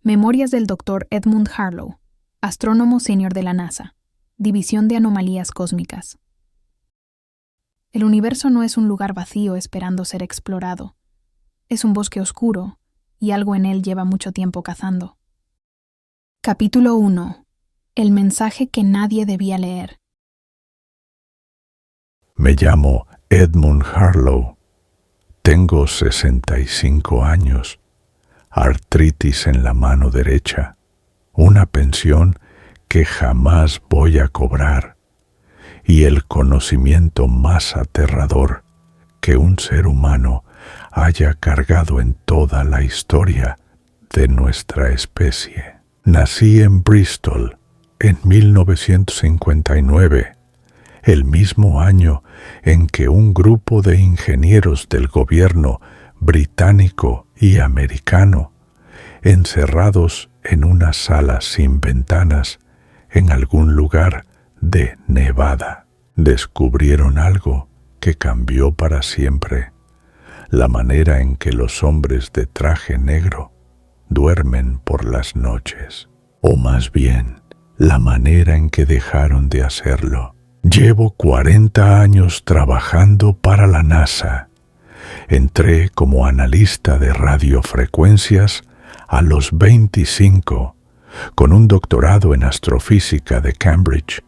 Memorias del Dr. Edmund Harlow, astrónomo senior de la NASA, División de Anomalías Cósmicas. El universo no es un lugar vacío esperando ser explorado. Es un bosque oscuro, y algo en él lleva mucho tiempo cazando. Capítulo 1. El mensaje que nadie debía leer. Me llamo Edmund Harlow. Tengo 65 años, artritis en la mano derecha, una pensión que jamás voy a cobrar y el conocimiento más aterrador que un ser humano haya cargado en toda la historia de nuestra especie. Nací en Bristol en 1959, el mismo año en que un grupo de ingenieros del gobierno británico y americano, encerrados en una sala sin ventanas en algún lugar de Nevada, descubrieron algo que cambió para siempre la manera en que los hombres de traje negro duermen por las noches, o más bien, la manera en que dejaron de hacerlo. Llevo 40 años trabajando para la NASA. Entré como analista de radiofrecuencias a los 25, con un doctorado en astrofísica de Cambridge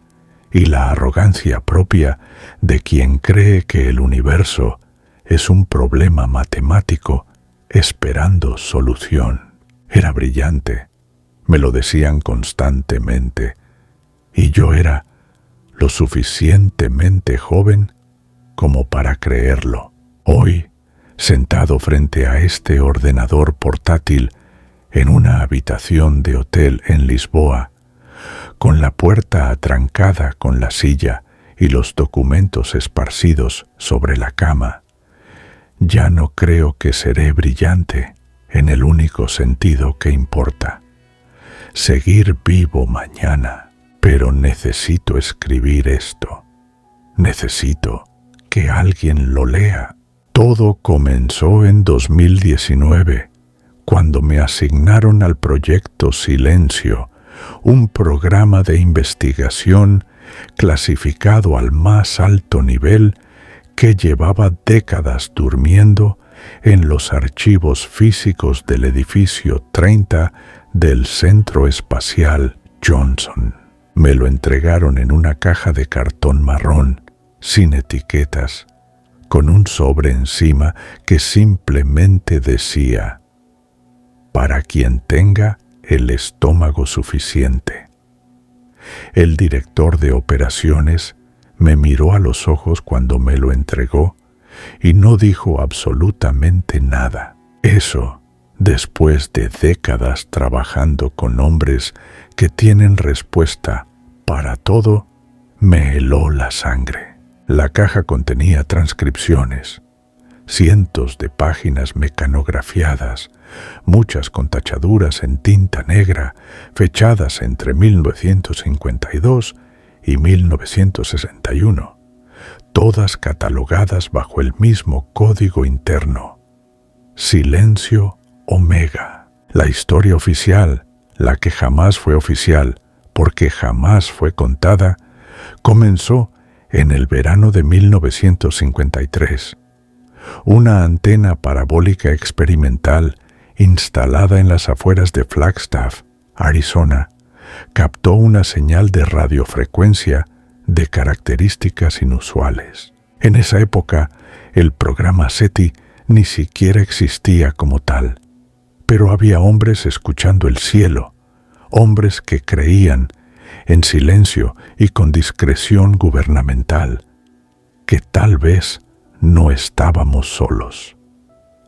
y la arrogancia propia de quien cree que el universo es un problema matemático esperando solución. Era brillante, me lo decían constantemente, y yo era lo suficientemente joven como para creerlo. Hoy, sentado frente a este ordenador portátil en una habitación de hotel en Lisboa, con la puerta atrancada con la silla y los documentos esparcidos sobre la cama, ya no creo que seré brillante en el único sentido que importa: seguir vivo mañana. Pero necesito escribir esto. Necesito que alguien lo lea. Todo comenzó en 2019, cuando me asignaron al proyecto Silencio, un programa de investigación clasificado al más alto nivel que llevaba décadas durmiendo en los archivos físicos del edificio 30 del Centro Espacial Johnson. Me lo entregaron en una caja de cartón marrón, sin etiquetas, con un sobre encima que simplemente decía: para quien tenga el estómago suficiente. El director de operaciones me miró a los ojos cuando me lo entregó y no dijo absolutamente nada. Eso, después de décadas trabajando con hombres que tienen respuesta para todo, me heló la sangre. La caja contenía transcripciones, cientos de páginas mecanografiadas, muchas con tachaduras en tinta negra, fechadas entre 1952 y 1961, todas catalogadas bajo el mismo código interno: Silencio Omega. La historia oficial, la que jamás fue oficial porque jamás fue contada, comenzó en el verano de 1953. Una antena parabólica experimental instalada en las afueras de Flagstaff, Arizona, captó una señal de radiofrecuencia de características inusuales. En esa época, el programa SETI ni siquiera existía como tal, pero había hombres escuchando el cielo, hombres que creían, en silencio y con discreción gubernamental, que tal vez no estábamos solos.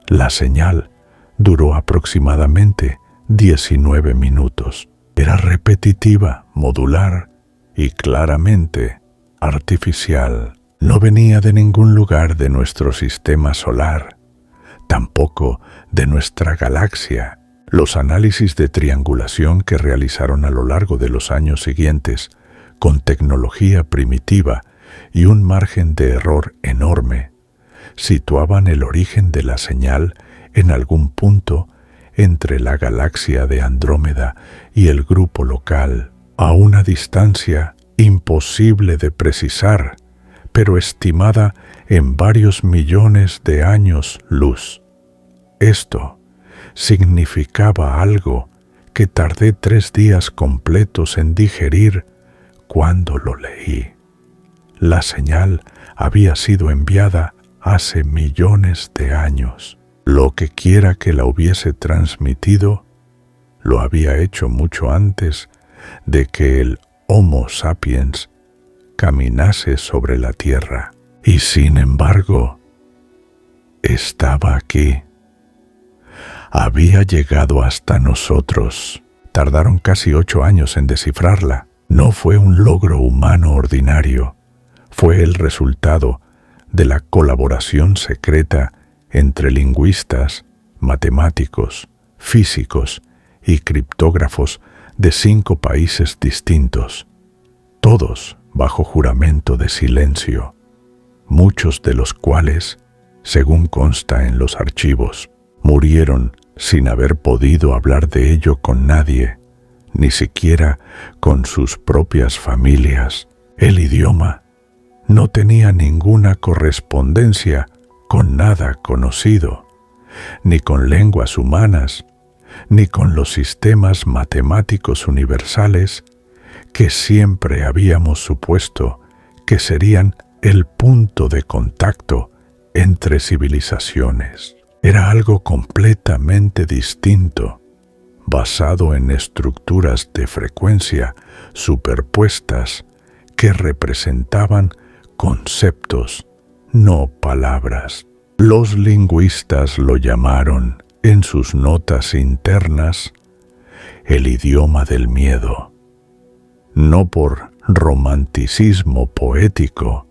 La señal duró aproximadamente 19 minutos. Era repetitiva, modular y claramente artificial. No venía de ningún lugar de nuestro sistema solar, tampoco de nuestra galaxia. Los análisis de triangulación que realizaron a lo largo de los años siguientes, con tecnología primitiva y un margen de error enorme, situaban el origen de la señal en algún punto entre la galaxia de Andrómeda y el grupo local, a una distancia imposible de precisar, pero estimada en varios millones de años luz. Esto significaba algo que tardé 3 días completos en digerir cuando lo leí. La señal había sido enviada hace millones de años. Lo que quiera que la hubiese transmitido, lo había hecho mucho antes de que el Homo sapiens caminase sobre la tierra. Y sin embargo, estaba aquí. Había llegado hasta nosotros. Tardaron casi 8 años en descifrarla. No fue un logro humano ordinario. Fue el resultado de la colaboración secreta entre lingüistas, matemáticos, físicos y criptógrafos de 5 países distintos, todos bajo juramento de silencio, muchos de los cuales, según consta en los archivos, murieron sin haber podido hablar de ello con nadie, ni siquiera con sus propias familias. El idioma no tenía ninguna correspondencia con nada conocido, ni con lenguas humanas, ni con los sistemas matemáticos universales que siempre habíamos supuesto que serían el punto de contacto entre civilizaciones. Era algo completamente distinto, basado en estructuras de frecuencia superpuestas que representaban conceptos, no palabras. Los lingüistas lo llamaron, en sus notas internas, el idioma del miedo, no por romanticismo poético,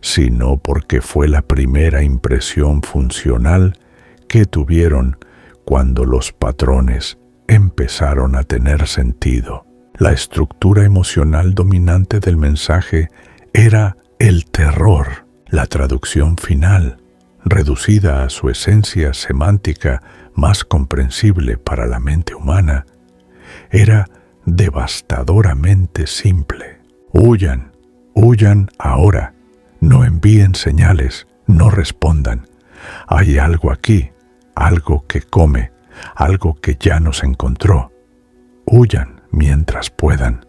sino porque fue la primera impresión funcional que tuvieron cuando los patrones empezaron a tener sentido. La estructura emocional dominante del mensaje era el terror. La traducción final, reducida a su esencia semántica más comprensible para la mente humana, era devastadoramente simple. Huyan, huyan ahora, no envíen señales, no respondan. Hay algo aquí, algo que come, algo que ya nos encontró. Huyan mientras puedan.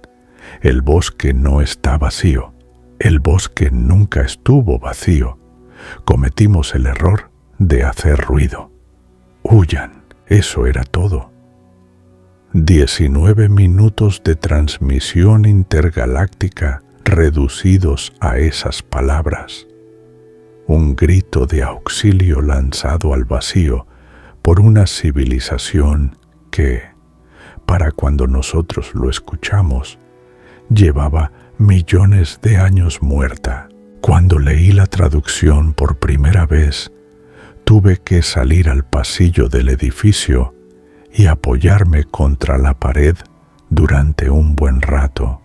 El bosque no está vacío. El bosque nunca estuvo vacío. Cometimos el error de hacer ruido. Huyan, eso era todo. 19 minutos de transmisión intergaláctica reducidos a esas palabras. Un grito de auxilio lanzado al vacío por una civilización que, para cuando nosotros lo escuchamos, llevaba millones de años muerta. Cuando leí la traducción por primera vez, tuve que salir al pasillo del edificio y apoyarme contra la pared durante un buen rato.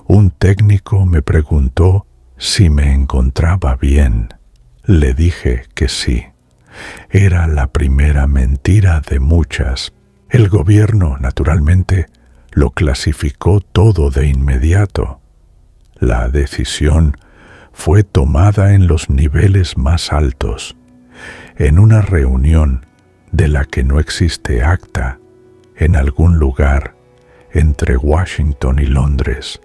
Un técnico me preguntó si me encontraba bien. Le dije que sí. Era la primera mentira de muchas. El gobierno, naturalmente, lo clasificó todo de inmediato. La decisión fue tomada en los niveles más altos, en una reunión de la que no existe acta, en algún lugar entre Washington y Londres,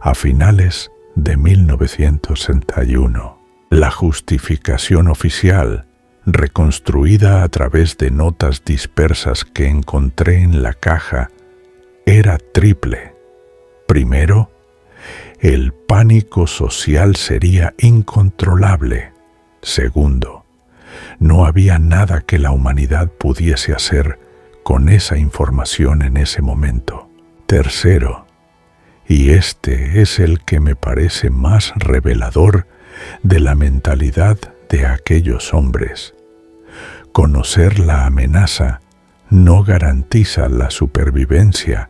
a finales de 1961. La justificación oficial, reconstruida a través de notas dispersas que encontré en la caja, era triple. Primero, el pánico social sería incontrolable. Segundo, no había nada que la humanidad pudiese hacer con esa información en ese momento. Tercero, y este es el que me parece más revelador de la mentalidad de aquellos hombres, conocer la amenaza no garantiza la supervivencia,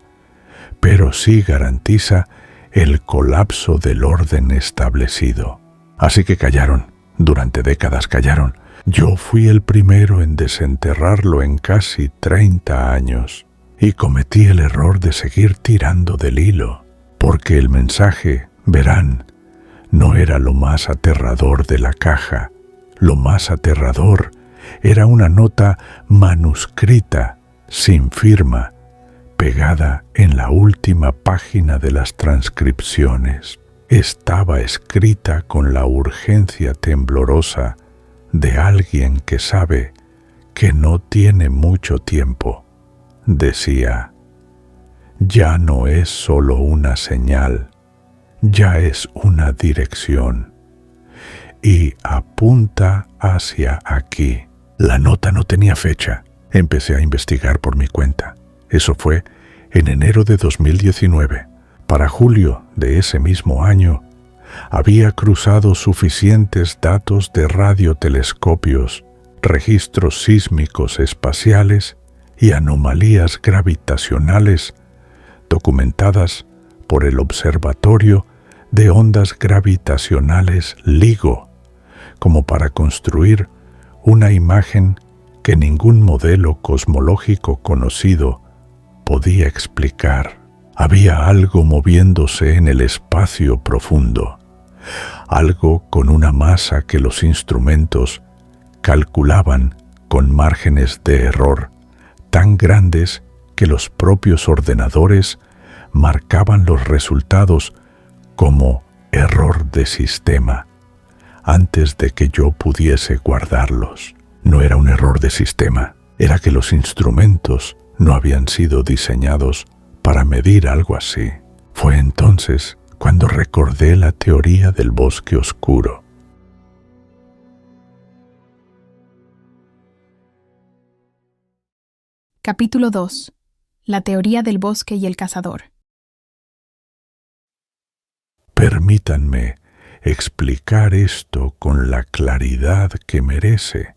pero sí garantiza el colapso del orden establecido. Así que callaron, durante décadas callaron, Yo fui el primero en desenterrarlo en casi 30 años y cometí el error de seguir tirando del hilo, porque el mensaje, verán, no era lo más aterrador de la caja. Lo más aterrador era una nota manuscrita, sin firma, pegada en la última página de las transcripciones. Estaba escrita con la urgencia temblorosa de alguien que sabe que no tiene mucho tiempo. Decía: ya no es solo una señal, ya es una dirección. Y apunta hacia aquí. La nota no tenía fecha. Empecé a investigar por mi cuenta. Eso fue en enero de 2019. Para julio de ese mismo año, había cruzado suficientes datos de radiotelescopios, registros sísmicos espaciales y anomalías gravitacionales documentadas por el Observatorio de Ondas Gravitacionales LIGO, como para construir una imagen que ningún modelo cosmológico conocido podía explicar. Había algo moviéndose en el espacio profundo, algo con una masa que los instrumentos calculaban con márgenes de error tan grandes que los propios ordenadores marcaban los resultados como error de sistema antes de que yo pudiese guardarlos. No era un error de sistema, era que los instrumentos no habían sido diseñados para medir algo así. Fue entonces cuando recordé la teoría del bosque oscuro. Capítulo 2. La teoría del bosque y el cazador. Permítanme explicar esto con la claridad que merece,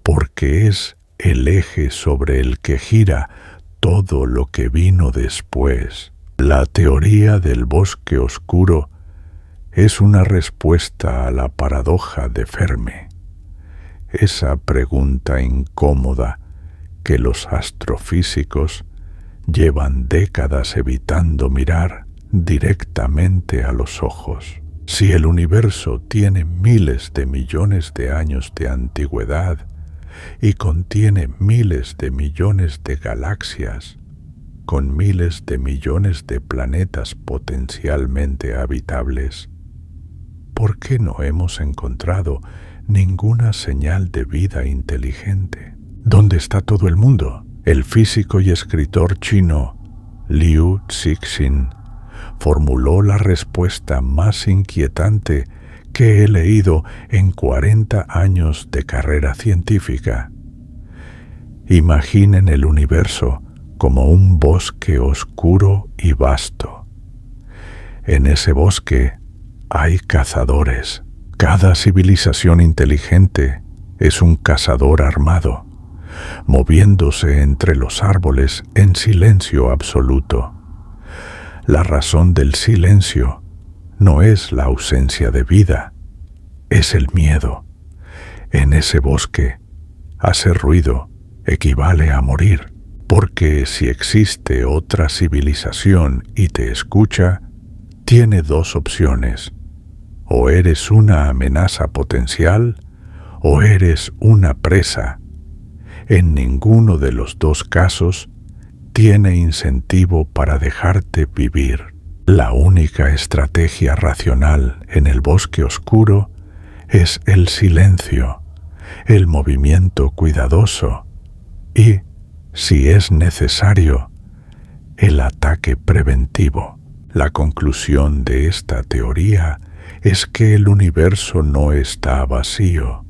porque es el eje sobre el que gira todo lo que vino después. La teoría del bosque oscuro es una respuesta a la paradoja de Fermi, esa pregunta incómoda que los astrofísicos llevan décadas evitando mirar directamente a los ojos. Si el universo tiene miles de millones de años de antigüedad y contiene miles de millones de galaxias, con miles de millones de planetas potencialmente habitables, ¿por qué no hemos encontrado ninguna señal de vida inteligente? ¿Dónde está todo el mundo? El físico y escritor chino Liu Cixin formuló la respuesta más inquietante que he leído en 40 años de carrera científica. Imaginen el universo como un bosque oscuro y vasto. En ese bosque hay cazadores. Cada civilización inteligente es un cazador armado, moviéndose entre los árboles en silencio absoluto. La razón del silencio no es la ausencia de vida, es el miedo. En ese bosque, hacer ruido equivale a morir, porque si existe otra civilización y te escucha, tiene dos opciones: o eres una amenaza potencial o eres una presa. En ninguno de los dos casos tiene incentivo para dejarte vivir. La única estrategia racional en el bosque oscuro es el silencio, el movimiento cuidadoso y, si es necesario, el ataque preventivo. La conclusión de esta teoría es que el universo no está vacío.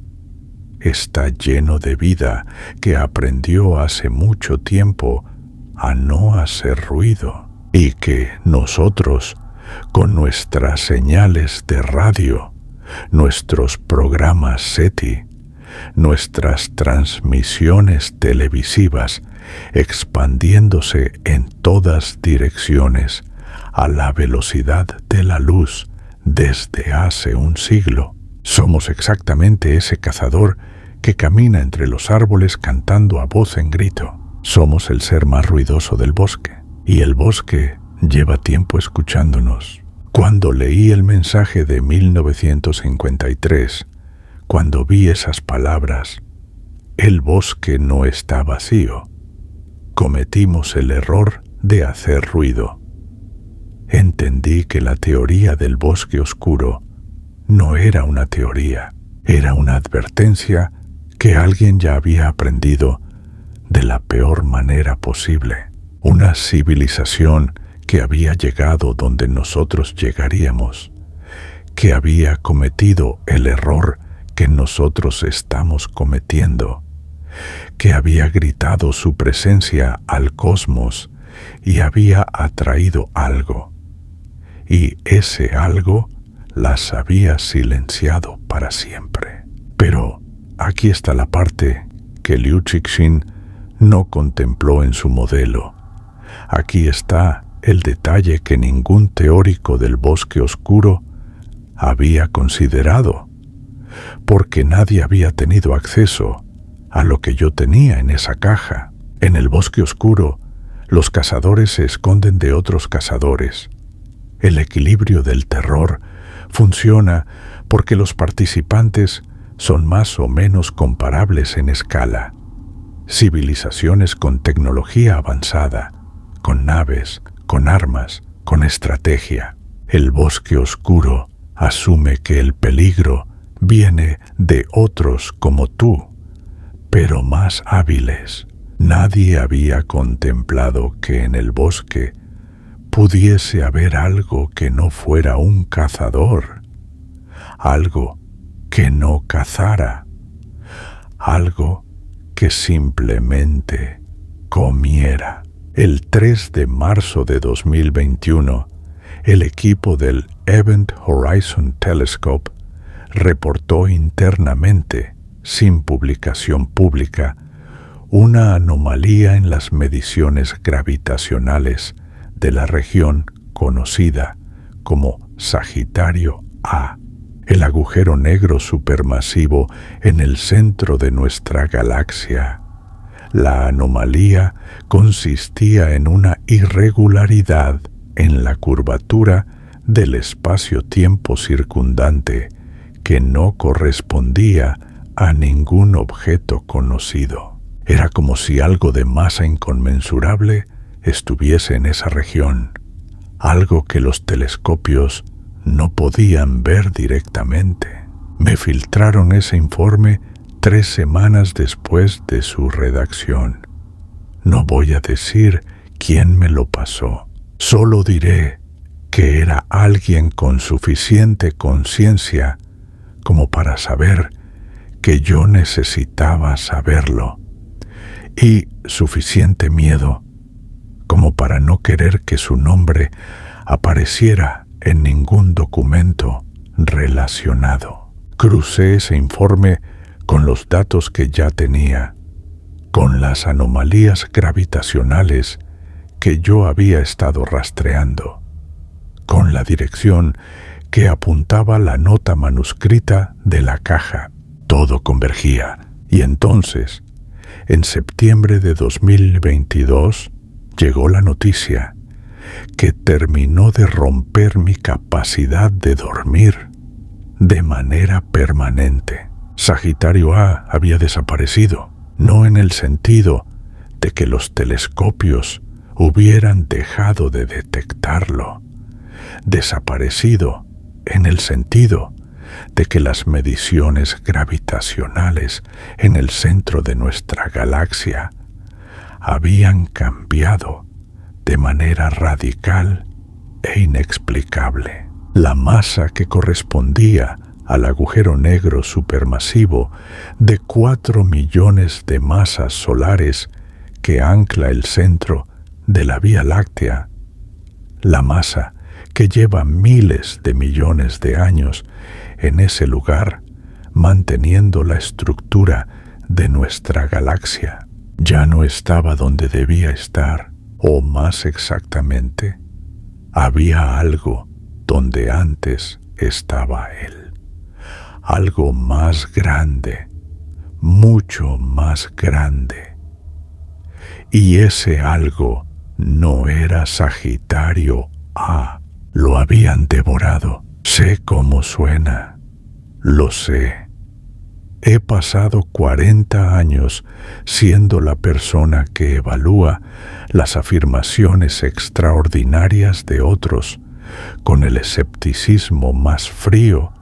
Está lleno de vida que aprendió hace mucho tiempo a no hacer ruido, y que nosotros, con nuestras señales de radio, nuestros programas SETI, nuestras transmisiones televisivas expandiéndose en todas direcciones a la velocidad de la luz desde hace un siglo, somos exactamente ese cazador que camina entre los árboles cantando a voz en grito. Somos el ser más ruidoso del bosque, y el bosque lleva tiempo escuchándonos. Cuando leí el mensaje de 1953, cuando vi esas palabras, el bosque no está vacío, cometimos el error de hacer ruido. Entendí que la teoría del bosque oscuro no era una teoría, era una advertencia que alguien ya había aprendido de la peor manera posible. Una civilización que había llegado donde nosotros llegaríamos, que había cometido el error que nosotros estamos cometiendo, que había gritado su presencia al cosmos y había atraído algo, y ese algo las había silenciado para siempre. Pero aquí está la parte que Liu Cixin no contempló en su modelo. Aquí está el detalle que ningún teórico del bosque oscuro había considerado, porque nadie había tenido acceso a lo que yo tenía en esa caja. En el bosque oscuro, los cazadores se esconden de otros cazadores. El equilibrio del terror funciona porque los participantes son más o menos comparables en escala. Civilizaciones con tecnología avanzada, con naves, con armas, con estrategia. El bosque oscuro asume que el peligro viene de otros como tú, pero más hábiles. Nadie había contemplado que en el bosque pudiese haber algo que no fuera un cazador, algo que no cazara, algo que simplemente comiera. El 3 de marzo de 2021, el equipo del Event Horizon Telescope reportó internamente, sin publicación pública, una anomalía en las mediciones gravitacionales de la región conocida como Sagitario A, el agujero negro supermasivo en el centro de nuestra galaxia. La anomalía consistía en una irregularidad en la curvatura del espacio-tiempo circundante que no correspondía a ningún objeto conocido. Era como si algo de masa inconmensurable estuviese en esa región, algo que los telescopios no podían ver directamente. Me filtraron ese informe 3 semanas después de su redacción. No voy a decir quién me lo pasó, solo diré que era alguien con suficiente conciencia como para saber que yo necesitaba saberlo, y suficiente miedo como para no querer que su nombre apareciera en ningún documento relacionado. Crucé ese informe con los datos que ya tenía, con las anomalías gravitacionales que yo había estado rastreando, con la dirección que apuntaba la nota manuscrita de la caja. Todo convergía, y entonces, en septiembre de 2022, llegó la noticia que terminó de romper mi capacidad de dormir de manera permanente. Sagitario A había desaparecido, no en el sentido de que los telescopios hubieran dejado de detectarlo, desaparecido en el sentido de que las mediciones gravitacionales en el centro de nuestra galaxia habían cambiado de manera radical e inexplicable. La masa que correspondía al agujero negro supermasivo de 4 millones de masas solares que ancla el centro de la Vía Láctea, la masa que lleva miles de millones de años en ese lugar, manteniendo la estructura de nuestra galaxia, ya no estaba donde debía estar, o más exactamente, había algo donde antes estaba él. Algo más grande, mucho más grande. Y ese algo no era Sagitario A. Lo habían devorado. Sé cómo suena. Lo sé. He pasado 40 años siendo la persona que evalúa las afirmaciones extraordinarias de otros con el escepticismo más frío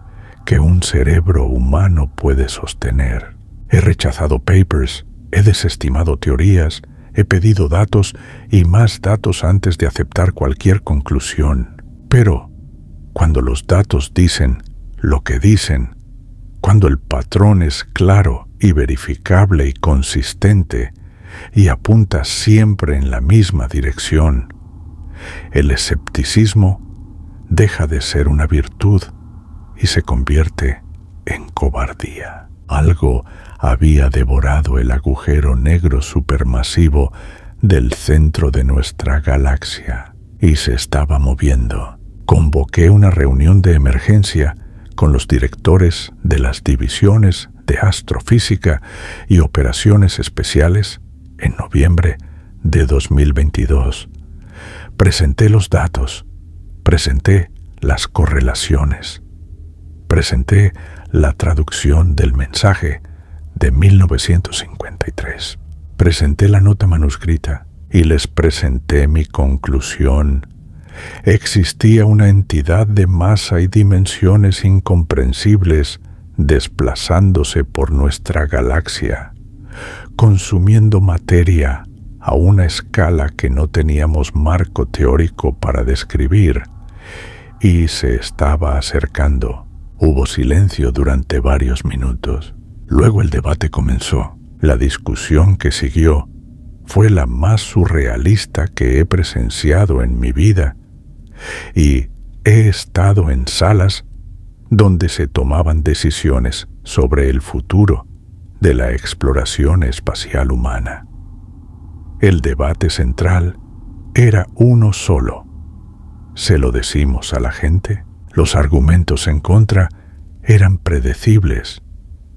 que un cerebro humano puede sostener. He rechazado papers, he desestimado teorías, he pedido datos y más datos antes de aceptar cualquier conclusión. Pero cuando los datos dicen lo que dicen, cuando el patrón es claro y verificable y consistente y apunta siempre en la misma dirección, el escepticismo deja de ser una virtud y se convierte en cobardía. Algo había devorado el agujero negro supermasivo del centro de nuestra galaxia y se estaba moviendo. Convoqué una reunión de emergencia con los directores de las divisiones de astrofísica y operaciones especiales en noviembre de 2022. Presenté los datos, presenté las correlaciones, presenté la traducción del mensaje de 1953. Presenté la nota manuscrita y les presenté mi conclusión. Existía una entidad de masa y dimensiones incomprensibles desplazándose por nuestra galaxia, consumiendo materia a una escala que no teníamos marco teórico para describir, y se estaba acercando. Hubo silencio durante varios minutos. Luego el debate comenzó. La discusión que siguió fue la más surrealista que he presenciado en mi vida, y he estado en salas donde se tomaban decisiones sobre el futuro de la exploración espacial humana. El debate central era uno solo. ¿Se lo decimos a la gente? Los argumentos en contra eran predecibles.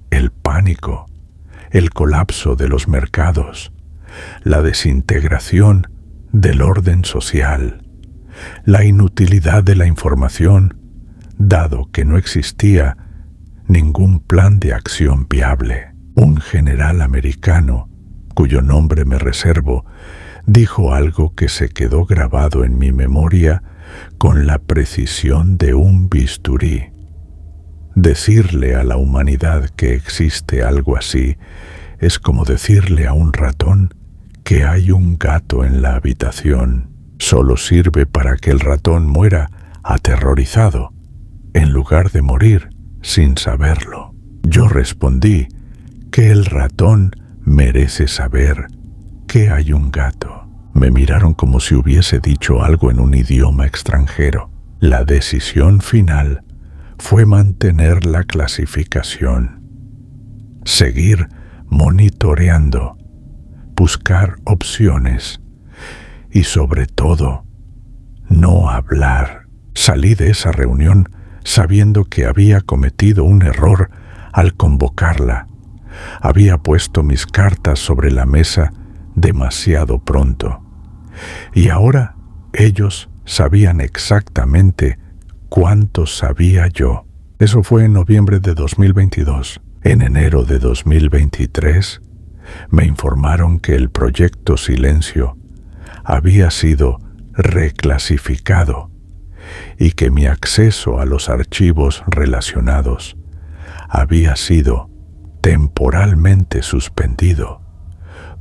El pánico, el colapso de los mercados, la desintegración del orden social, la inutilidad de la información, dado que no existía ningún plan de acción viable. Un general americano, cuyo nombre me reservo, dijo algo que se quedó grabado en mi memoria con la precisión de un bisturí. Decirle a la humanidad que existe algo así es como decirle a un ratón que hay un gato en la habitación. Solo sirve para que el ratón muera aterrorizado, en lugar de morir sin saberlo. Yo respondí que el ratón merece saber que hay un gato. Me miraron como si hubiese dicho algo en un idioma extranjero. La decisión final fue mantener la clasificación, seguir monitoreando, buscar opciones y sobre todo, no hablar. Salí de esa reunión sabiendo que había cometido un error al convocarla. Había puesto mis cartas sobre la mesa demasiado pronto. Y ahora ellos sabían exactamente cuánto sabía yo. Eso fue en noviembre de 2022. En enero de 2023 me informaron que el proyecto Silencio había sido reclasificado y que mi acceso a los archivos relacionados había sido temporalmente suspendido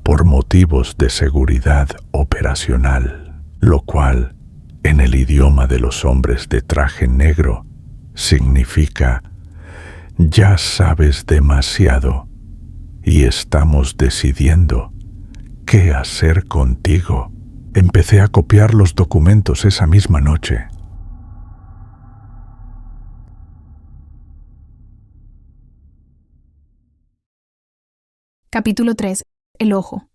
por motivos de seguridad operacional, lo cual, en el idioma de los hombres de traje negro, significa: ya sabes demasiado y estamos decidiendo qué hacer contigo. Empecé a copiar los documentos esa misma noche. Capítulo 3. El ojo.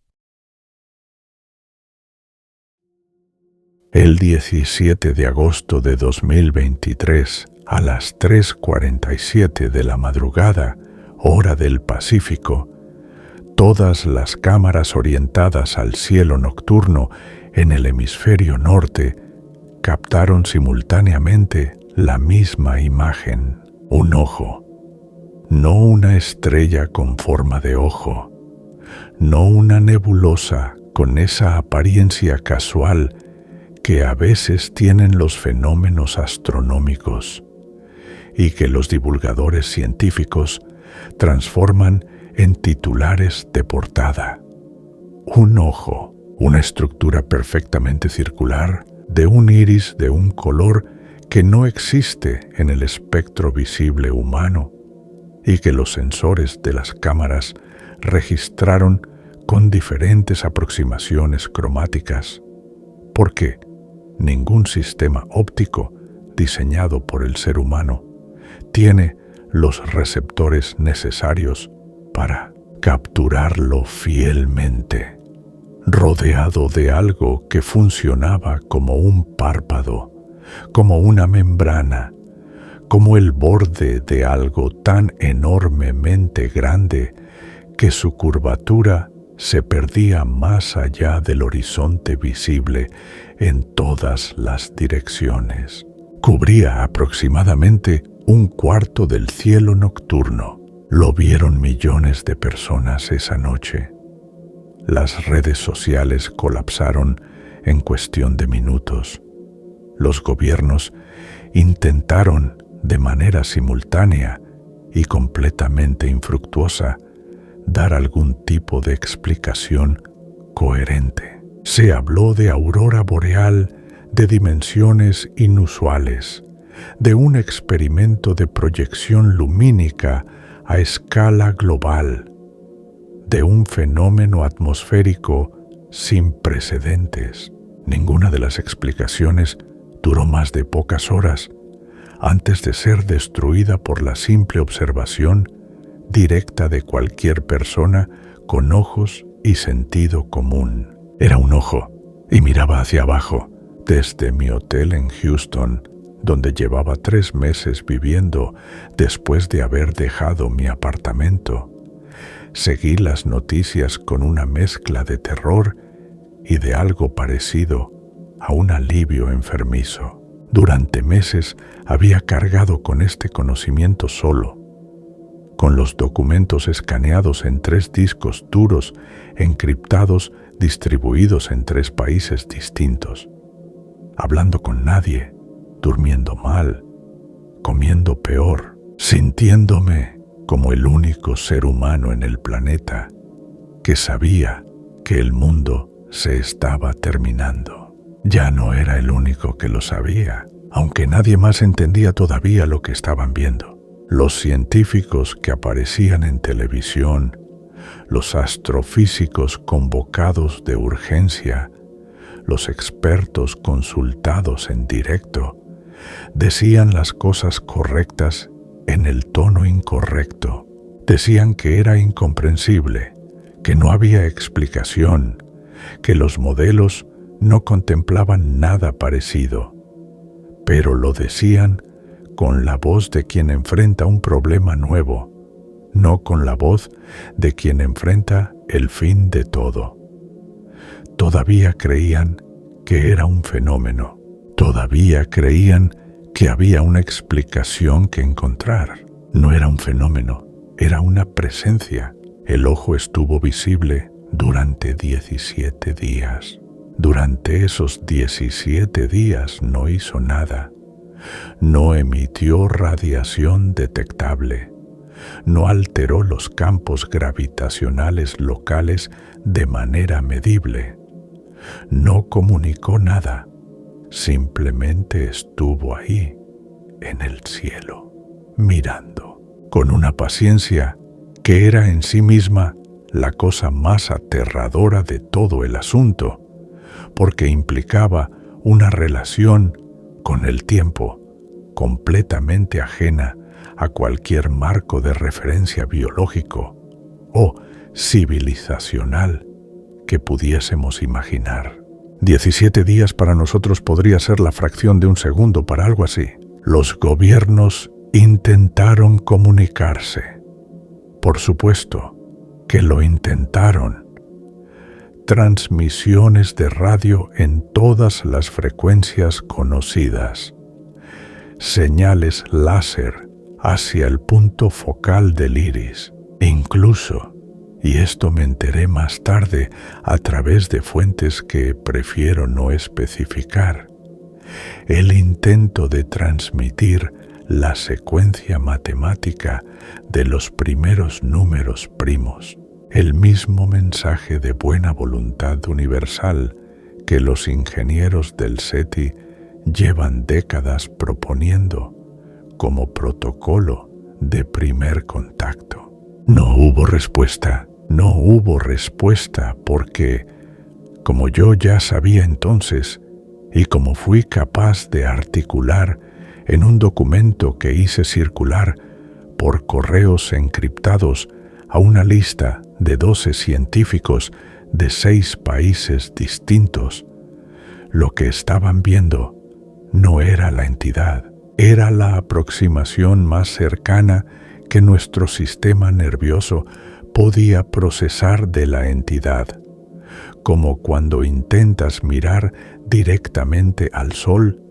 El 17 de agosto de 2023, a las 3:47 de la madrugada, hora del Pacífico, Todas las cámaras orientadas al cielo nocturno en el hemisferio norte captaron simultáneamente la misma imagen: un ojo, no una estrella con forma de ojo, no una nebulosa con esa apariencia casual que a veces tienen los fenómenos astronómicos y que los divulgadores científicos transforman en titulares de portada. Un ojo, una estructura perfectamente circular de un iris de un color que no existe en el espectro visible humano y que los sensores de las cámaras registraron con diferentes aproximaciones cromáticas, porque ningún sistema óptico diseñado por el ser humano tiene los receptores necesarios para capturarlo fielmente, rodeado de algo que funcionaba como un párpado, como una membrana, como el borde de algo tan enormemente grande que su curvatura se perdía más allá del horizonte visible en todas las direcciones. Cubría aproximadamente un cuarto del cielo nocturno. Lo vieron millones de personas esa noche. Las redes sociales colapsaron en cuestión de minutos. Los gobiernos intentaron de manera simultánea y completamente infructuosa dar algún tipo de explicación coherente. Se habló de aurora boreal de dimensiones inusuales, de un experimento de proyección lumínica a escala global, de un fenómeno atmosférico sin precedentes. Ninguna de las explicaciones duró más de pocas horas antes de ser destruida por la simple observación directa de cualquier persona con ojos y sentido común. Era un ojo y miraba hacia abajo desde mi hotel en Houston, donde llevaba 3 meses viviendo después de haber dejado mi apartamento. Seguí las noticias con una mezcla de terror y de algo parecido a un alivio enfermizo. Durante meses había cargado con este conocimiento solo, con los documentos escaneados en 3 discos duros encriptados distribuidos en 3 países distintos, hablando con nadie, durmiendo mal, comiendo peor, sintiéndome como el único ser humano en el planeta que sabía que el mundo se estaba terminando. Ya no era el único que lo sabía, aunque nadie más entendía todavía lo que estaban viendo. Los científicos que aparecían en televisión, los astrofísicos convocados de urgencia, los expertos consultados en directo, decían las cosas correctas en el tono incorrecto. Decían que era incomprensible, que no había explicación, que los modelos no contemplaban nada parecido, pero lo decían con la voz de quien enfrenta un problema nuevo, no con la voz de quien enfrenta el fin de todo. Todavía creían que era un fenómeno, todavía creían que había una explicación que encontrar. No era un fenómeno, era una presencia. El ojo estuvo visible durante 17 días. Durante esos 17 días no hizo nada. No emitió radiación detectable. No alteró los campos gravitacionales locales de manera medible. No comunicó nada. Simplemente estuvo ahí, en el cielo, mirando, con una paciencia que era en sí misma la cosa más aterradora de todo el asunto, porque implicaba una relación con el tiempo completamente ajena a cualquier marco de referencia biológico o civilizacional que pudiésemos imaginar. 17 días para nosotros podría ser la fracción de un segundo para algo así. Los gobiernos intentaron comunicarse. Por supuesto que lo intentaron. Transmisiones de radio en todas las frecuencias conocidas. Señales láser hacia el punto focal del iris. Incluso, y esto me enteré más tarde a través de fuentes que prefiero no especificar, el intento de transmitir la secuencia matemática de los primeros números primos, el mismo mensaje de buena voluntad universal que los ingenieros del SETI llevan décadas proponiendo como protocolo de primer contacto. No hubo respuesta porque, como yo ya sabía entonces, y como fui capaz de articular en un documento que hice circular por correos encriptados a una lista de 12 científicos de 6 países distintos, lo que estaban viendo no era la entidad, era la aproximación más cercana que nuestro sistema nervioso podía procesar de la entidad, como cuando intentas mirar directamente al sol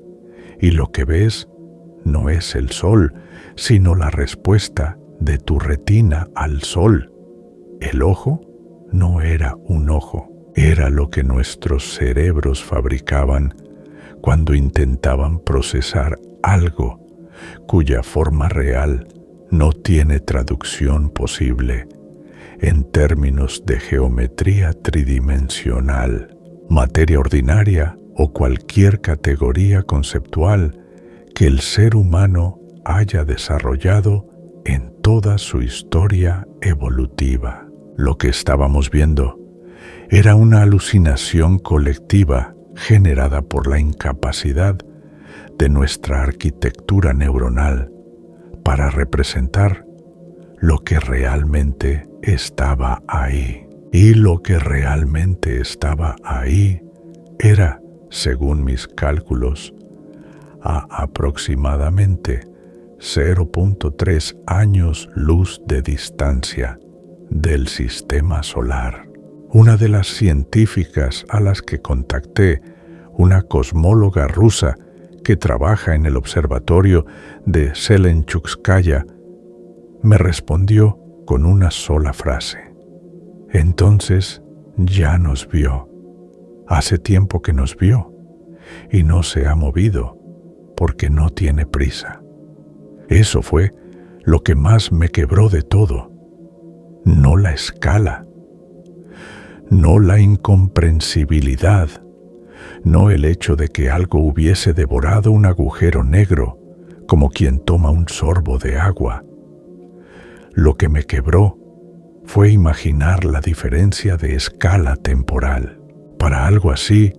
y lo que ves no es el sol, sino la respuesta de tu retina al sol. El ojo no era un ojo, era lo que nuestros cerebros fabricaban cuando intentaban procesar algo cuya forma real no tiene traducción posible en términos de geometría tridimensional, materia ordinaria o cualquier categoría conceptual que el ser humano haya desarrollado en toda su historia evolutiva. Lo que estábamos viendo era una alucinación colectiva generada por la incapacidad de nuestra arquitectura neuronal para representar lo que realmente estaba ahí. Y lo que realmente estaba ahí era, según mis cálculos, a aproximadamente 0.3 años luz de distancia del sistema solar. Una de las científicas a las que contacté, una cosmóloga rusa que trabaja en el observatorio de Selenchukskaya, me respondió con una sola frase. Entonces ya nos vio. Hace tiempo que nos vio y no se ha movido porque no tiene prisa. Eso fue lo que más me quebró de todo. No la escala, no la incomprensibilidad, no el hecho de que algo hubiese devorado un agujero negro como quien toma un sorbo de agua. Lo que me quebró fue imaginar la diferencia de escala temporal. Para algo así,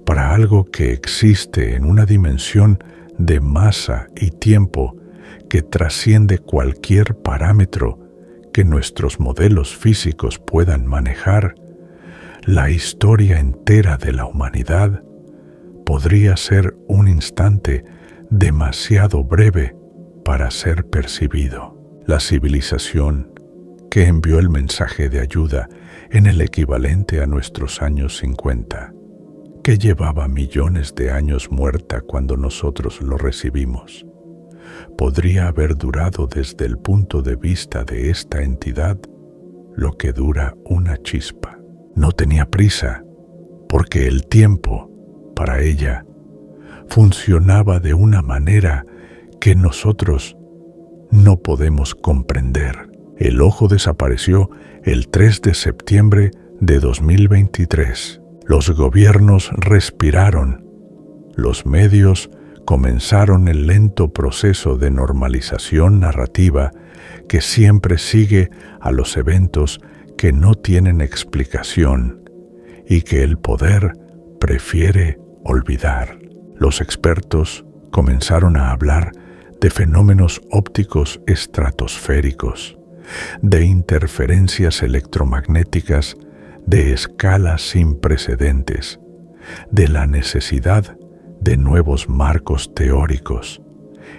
para algo que existe en una dimensión de masa y tiempo que trasciende cualquier parámetro que nuestros modelos físicos puedan manejar, la historia entera de la humanidad podría ser un instante demasiado breve para ser percibido. La civilización que envió el mensaje de ayuda en el equivalente a nuestros años 50, que llevaba millones de años muerta cuando nosotros lo recibimos, podría haber durado desde el punto de vista de esta entidad lo que dura una chispa. No tenía prisa, porque el tiempo, para ella, funcionaba de una manera que nosotros no podemos comprender. El ojo desapareció el 3 de septiembre de 2023. Los gobiernos respiraron. Los medios comenzaron el lento proceso de normalización narrativa que siempre sigue a los eventos que no tienen explicación y que el poder prefiere olvidar. Los expertos comenzaron a hablar de fenómenos ópticos estratosféricos, de interferencias electromagnéticas de escalas sin precedentes, de la necesidad de nuevos marcos teóricos.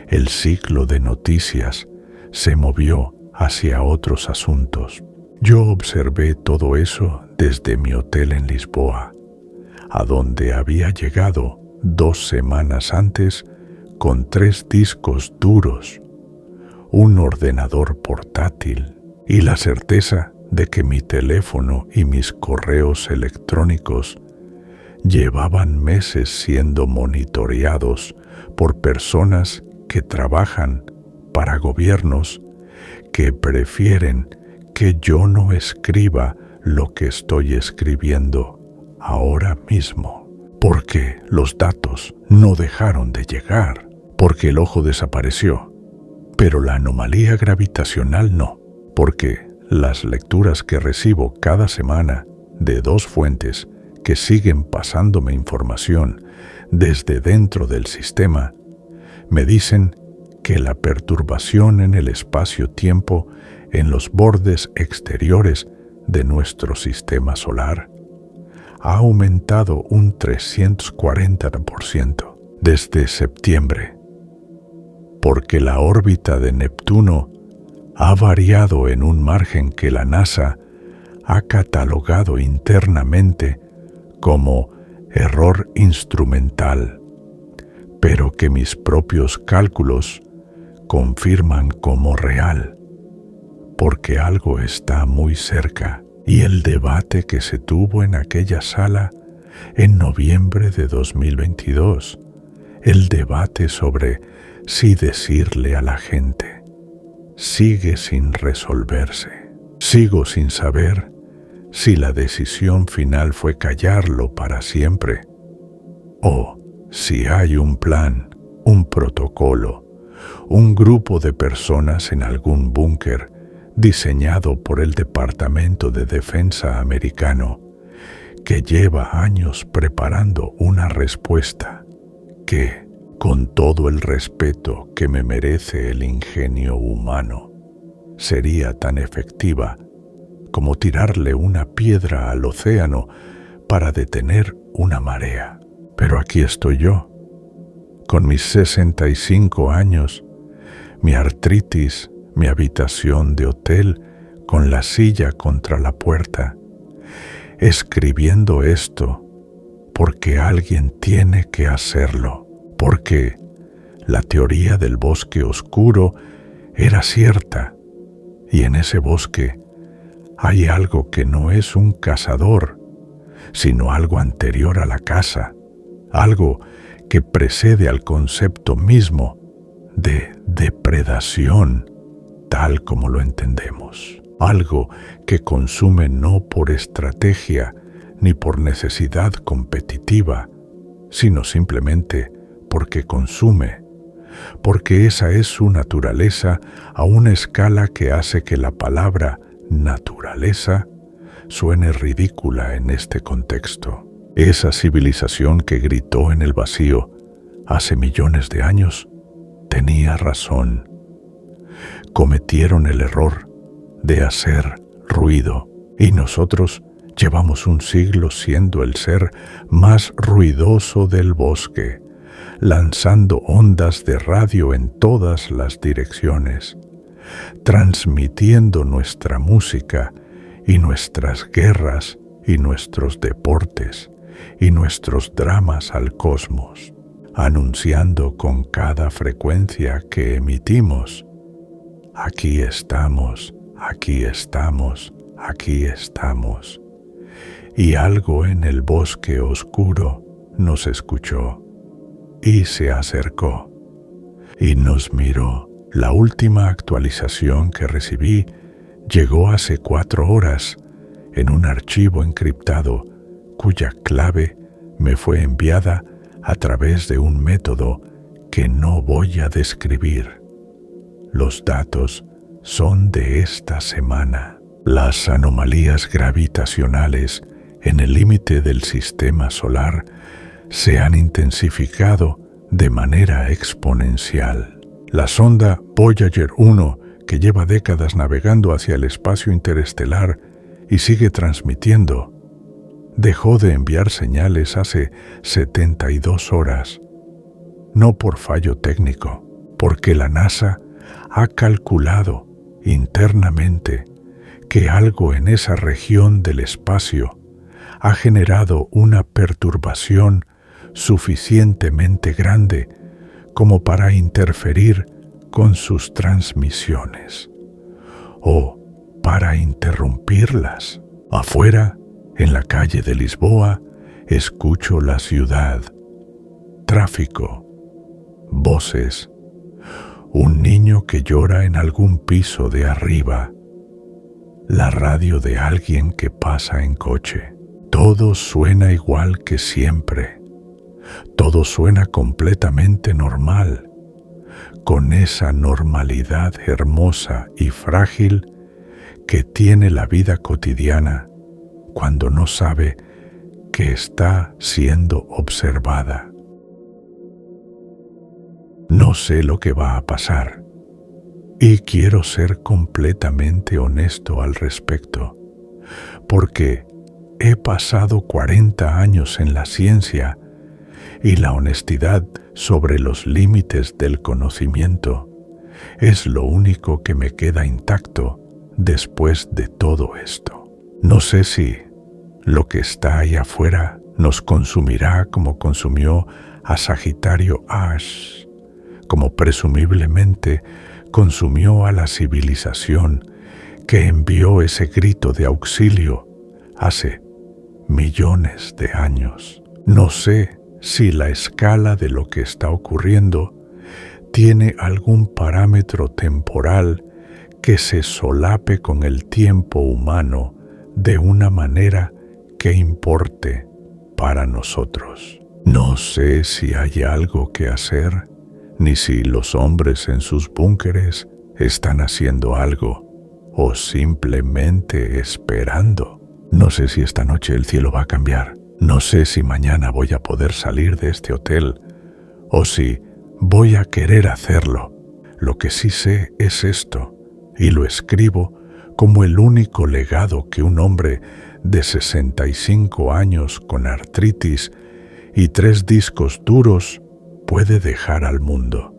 El ciclo de noticias se movió hacia otros asuntos. Yo observé todo eso desde mi hotel en Lisboa, a donde había llegado 2 semanas antes con 3 discos duros, un ordenador portátil y la certeza de que mi teléfono y mis correos electrónicos llevaban meses siendo monitoreados por personas que trabajan para gobiernos que prefieren que yo no escriba lo que estoy escribiendo ahora mismo, porque los datos no dejaron de llegar, porque el ojo desapareció, pero la anomalía gravitacional no, porque las lecturas que recibo cada semana de 2 fuentes que siguen pasándome información desde dentro del sistema me dicen que la perturbación en el espacio-tiempo en los bordes exteriores de nuestro sistema solar ha aumentado un 340% desde septiembre, porque la órbita de Neptuno ha variado en un margen que la NASA ha catalogado internamente como error instrumental, pero que mis propios cálculos confirman como real, porque algo está muy cerca. Y el debate que se tuvo en aquella sala en noviembre de 2022, el debate sobre si decirle a la gente, sigue sin resolverse. Sigo sin saber si la decisión final fue callarlo para siempre, o si hay un plan, un protocolo, un grupo de personas en algún búnker diseñado por el Departamento de Defensa americano, que lleva años preparando una respuesta que, con todo el respeto que me merece el ingenio humano, sería tan efectiva como tirarle una piedra al océano para detener una marea. Pero aquí estoy yo, con mis 65 años, mi artritis, mi habitación de hotel con la silla contra la puerta, escribiendo esto porque alguien tiene que hacerlo, porque la teoría del bosque oscuro era cierta, y en ese bosque hay algo que no es un cazador, sino algo anterior a la caza, algo que precede al concepto mismo de depredación, tal como lo entendemos. Algo que consume no por estrategia ni por necesidad competitiva, sino simplemente porque consume, porque esa es su naturaleza a una escala que hace que la palabra naturaleza suene ridícula en este contexto. Esa civilización que gritó en el vacío hace millones de años tenía razón. Cometieron el error de hacer ruido, y nosotros llevamos un siglo siendo el ser más ruidoso del bosque, lanzando ondas de radio en todas las direcciones, transmitiendo nuestra música y nuestras guerras y nuestros deportes y nuestros dramas al cosmos, anunciando con cada frecuencia que emitimos: aquí estamos, aquí estamos, aquí estamos. Y algo en el bosque oscuro nos escuchó y se acercó y nos miró. La última actualización que recibí llegó hace 4 horas en un archivo encriptado cuya clave me fue enviada a través de un método que no voy a describir. Los datos son de esta semana. Las anomalías gravitacionales en el límite del sistema solar se han intensificado de manera exponencial. La sonda Voyager 1, que lleva décadas navegando hacia el espacio interestelar y sigue transmitiendo, dejó de enviar señales hace 72 horas. No por fallo técnico, porque la NASA ha calculado internamente que algo en esa región del espacio ha generado una perturbación suficientemente grande como para interferir con sus transmisiones o para interrumpirlas. Afuera, en la calle de Lisboa, escucho la ciudad, tráfico, voces, un niño que llora en algún piso de arriba, la radio de alguien que pasa en coche. Todo suena igual que siempre. Todo suena completamente normal, con esa normalidad hermosa y frágil que tiene la vida cotidiana cuando no sabe que está siendo observada. No sé lo que va a pasar y quiero ser completamente honesto al respecto, porque he pasado 40 años en la ciencia y la honestidad sobre los límites del conocimiento es lo único que me queda intacto después de todo esto. No sé si lo que está ahí afuera nos consumirá como consumió a Sagitario Ash, como presumiblemente consumió a la civilización que envió ese grito de auxilio hace millones de años. No sé si la escala de lo que está ocurriendo tiene algún parámetro temporal que se solape con el tiempo humano de una manera que importe para nosotros. No sé si hay algo que hacer, ni si los hombres en sus búnkeres están haciendo algo o simplemente esperando. No sé si esta noche el cielo va a cambiar. No sé si mañana voy a poder salir de este hotel o si voy a querer hacerlo. Lo que sí sé es esto, y lo escribo como el único legado que un hombre de 65 años con artritis y 3 discos duros puede dejar al mundo.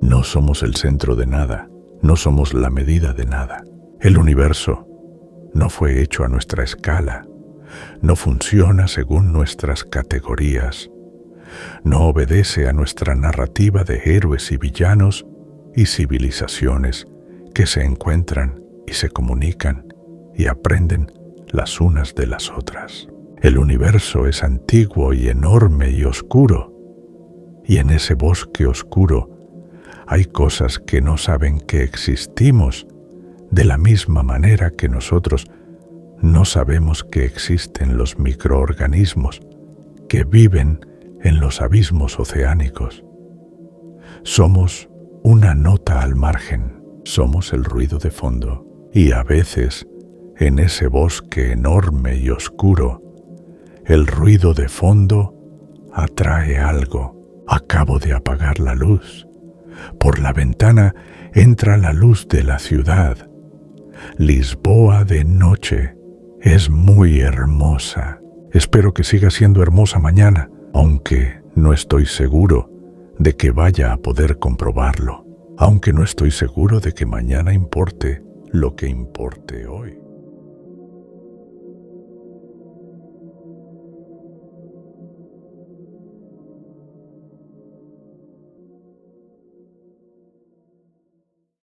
No somos el centro de nada, no somos la medida de nada. El universo no fue hecho a nuestra escala, no funciona según nuestras categorías, no obedece a nuestra narrativa de héroes y villanos y civilizaciones que se encuentran y se comunican y aprenden las unas de las otras. El universo es antiguo y enorme y oscuro, y en ese bosque oscuro hay cosas que no saben que existimos de la misma manera que nosotros no sabemos que existen los microorganismos que viven en los abismos oceánicos. Somos una nota al margen, somos el ruido de fondo, y a veces, en ese bosque enorme y oscuro, el ruido de fondo atrae algo. Acabo de apagar la luz. Por la ventana entra la luz de la ciudad. Lisboa de noche es muy hermosa. Espero que siga siendo hermosa mañana, aunque no estoy seguro de que vaya a poder comprobarlo, aunque no estoy seguro de que mañana importe lo que importe hoy.